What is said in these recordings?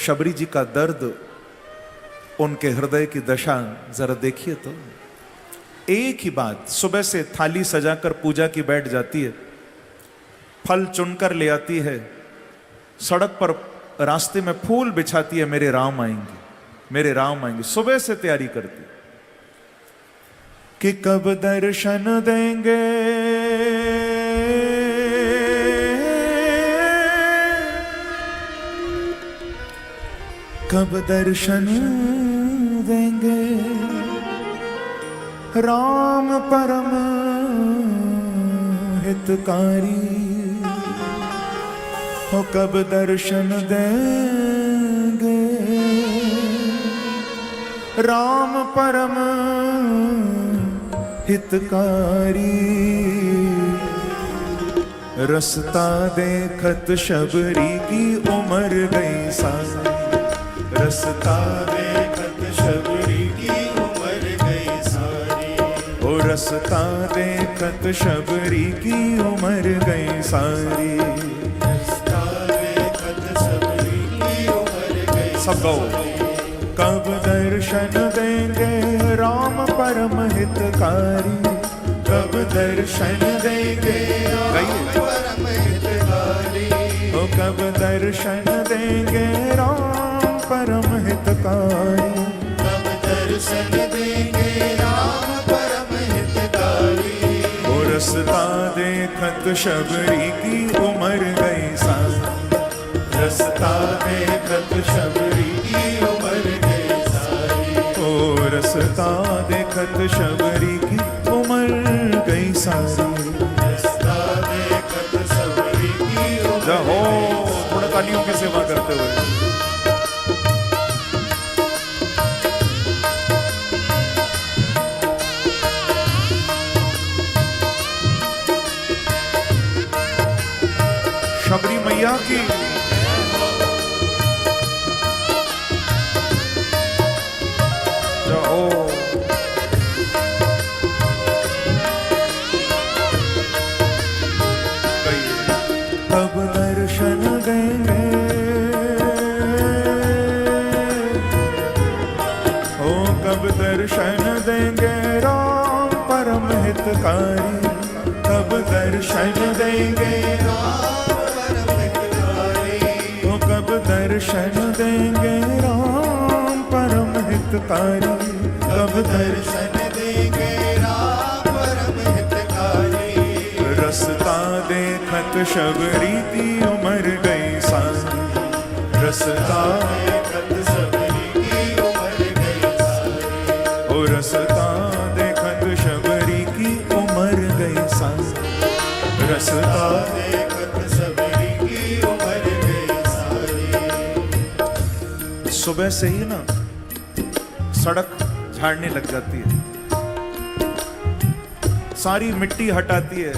शबरी जी का दर्द, उनके हृदय की दशा जरा देखिए तो। एक ही बात, सुबह से थाली सजाकर पूजा की बैठ जाती है, फल चुनकर ले आती है, सड़क पर रास्ते में फूल बिछाती है, मेरे राम आएंगे, मेरे राम आएंगे, सुबह से तैयारी करती कि कब दर्शन देंगे, कब दर्शन देंगे राम परम हितकारी, हो कब दर्शन देंगे राम परम हितकारी। रस्ता देखत शबरी की उम्र गई सारी, रस्ता देखत शबरी की उम्र गई सारी, ओ रस्ता देखत शबरी की उम्र गई सारी, रस्ता देखत शबरी की उम्र गई। सब गाओ। कब दर्शन देंगे राम परम हितकारी, कब दर्शन देंगे राम परम हितकारी, ओ कब दर्शन देंगे राम परम हितकारी, कब दर्शन देंगे राम परम हितकारी। ओ रस्ता देखत शबरी की उम्र गई सारी, रस्ता देखत शबरी की उम्र गई सारी, ओ रस्ता देखत शबरी की उम्र गई सारी, रस्ता देखत शबरी की उम्र। हो थोड़ा तालियों की सेवा करते हुए। शबरी मैया की जाओ। कब दर्शन देंगे, ओ कब दर्शन देंगे राम परम हितकारी, कब दर्शन देंगे दर्शन देंगे राम परम हितकारी, कब दर्शन देंगे राम परम हितकारी। रस्ता देखत शबरी की उम्र गई सारी, रस्ता देखत शबरी की उम्र गई सारी, ओ रस्ता देखत शबरी की उम्र गई सारी, रस्ता देखत शबरी की उम्र। सुबह से ही ना सड़क झाड़ने लग जाती है, सारी मिट्टी हटाती है,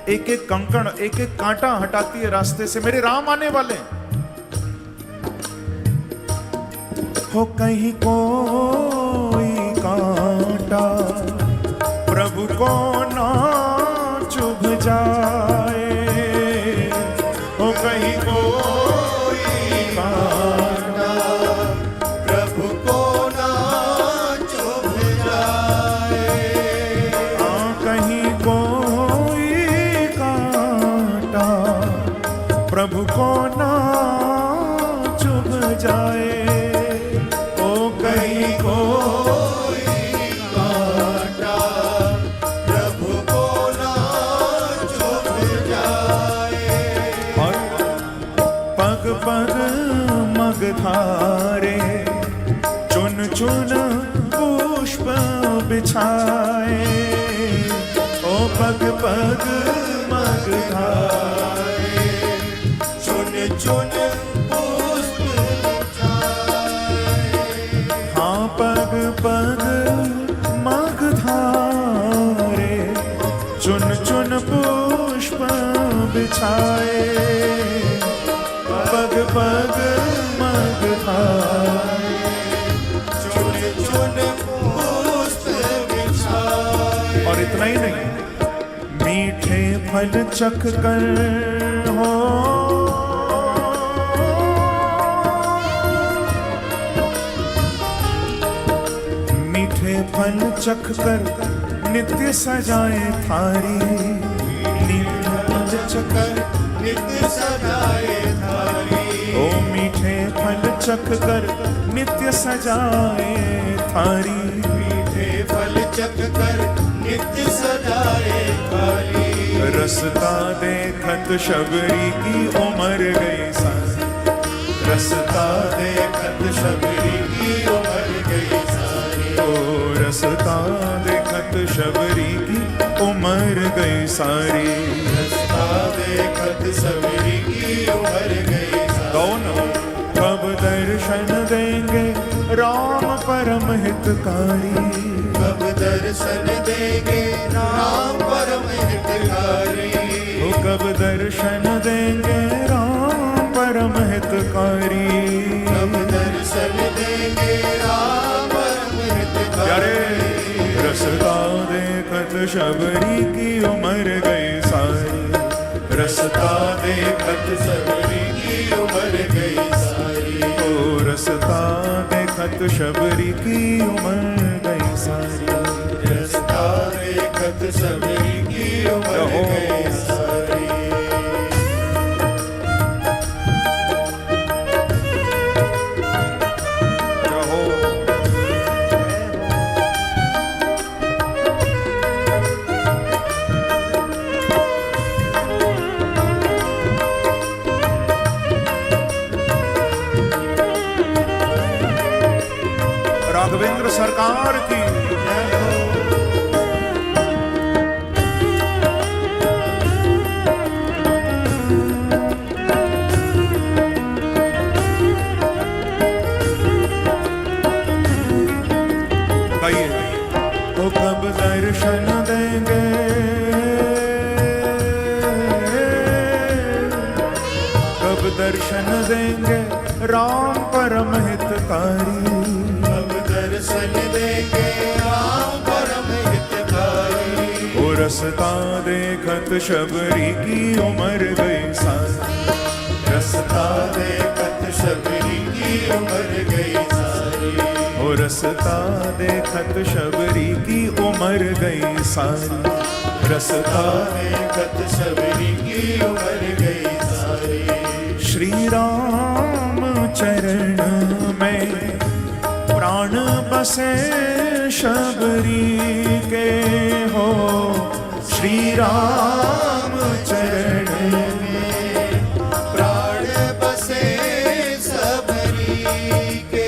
एक एक कंकड़ एक एक कांटा हटाती है रास्ते से, मेरे राम आने वाले। हो कहीं कोई कांटा प्रभु को ना चुभ जाए, हो कहीं कोई कांटा प्रभु को ना चुभ जाए, कहीं कोई कांटा प्रभु को ना चुभ जाए, ओ कहीं कोई कांटा प्रभु को ना चुभ जाए। और पग पग मग धारे चुन चुन पुष्प बिछाए, ओ पग पग मग धारे चुन चुन पुष्प बिछाए, हाँ पग पग मग धारे चुन चुन पुष्प बिछाए, पग पग मग धारे चुन चुन पुष्प बिछाए। और इतना ही नहीं, मीठे फल चख कर हो फल चख कर नित्य सजाए थारी, मीठे फल चख कर नित्य सजाए थारी। ओ मीठे फल चख कर नित्य सजाए थारी, मीठे फल चख कर नित्य सजाए थारी। रसता देखत शबरी की उम्र गई सारी, रसता देखत शबरी की उम्र गई सारी। ओ रसता देखत शबरी की उम्र गई सारी, रसता देखत शबरी की उम्र गई सारी। दोनों कब दर्शन देंगे राम परम हितकारी, कब दर्शन देंगे राम परम हितकारी। ओ कब दर्शन देंगे राम परम हितकारी। कब दर्शन देंगे राम परम प्यारे हितकारी। रसता देखत शबरी की उम्र गई सारी, रसता देखत शबरी की उम्र गई सारी। ओ रसता देखत शबरी की उम्र गई सारी, रसता देखत शबरी की उम्र गई सारी। राघवेंद्र सरकार की तो कब दर्शन देंगे, कब दर्शन देंगे राम परम हितकारी, कब दर्शन देंगे राम परम हितकारी। ओ रसता देखत शबरी की उम्र गई सारी, रसता देखत शबरी की उम्र गई सारी। ओ रसता देखत शबरी की उम्र गई सारी, रसता देखत शबरी की उम्र गई सारी। श्री राम चरण में प्राण बसे शबरी के हो, श्री राम चरण में प्राण बसे शबरी के।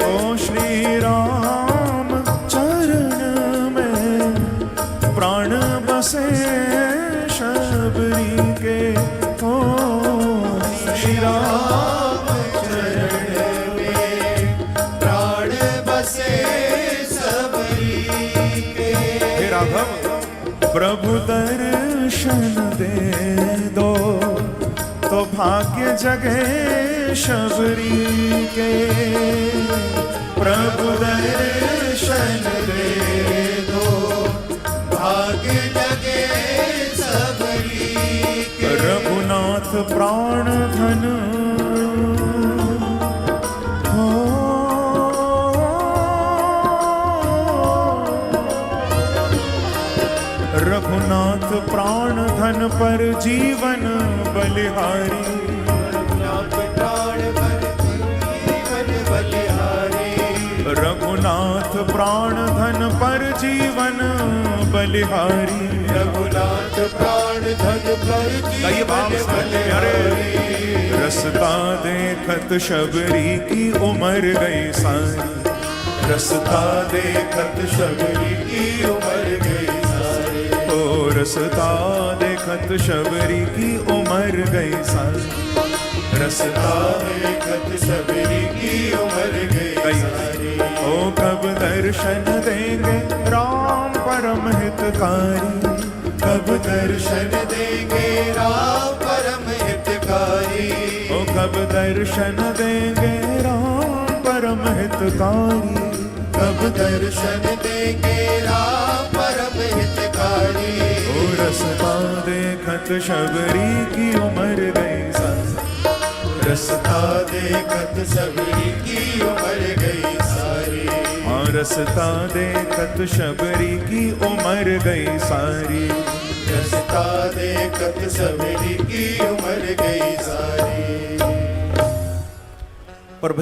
ओ श्री राम चरण में प्राण बसे शबरी के हो, श्री राम चरण में प्राण बसे शबरी के। हे राघव प्रभु दर्शन दे दो तो भाग्य जगे शबरी के, प्रभु दर्शन दे दो भाग्य जगे शबरी के। रघुनाथ प्राण धन हो, रघुनाथ प्राण धन पर जीवन बलिहारी, रघुनाथ प्राण पर जीवन बलिहारी। रघुनाथ प्राण धन पर जीवन बलिहारी, रघुनाथ प्राण धन पर जीवन बलिहारी। रसता देखत शबरी की उम्र गई सारी, रसता देखत शबरी की उम्र गई सारी। ओ रसता देखत शबरी की उम्र गई सारी, रसता देखत शबरी की उम्र गई सारी। ओ कब दर्शन देंगे राम परम हितकारी, कब दर्शन देंगे राम परम हितकारी। ओ कब दर्शन देंगे राम परम हितकारी, कब दर्शन देंगे राम परम हितकारी। ओ रसता देखत शबरी की उम्र गई सारी, रसता देखत शबरी की उम्र गई सारी। हाँ रसता देखत शबरी की उम्र गई सारी। रसता देखत सबरी की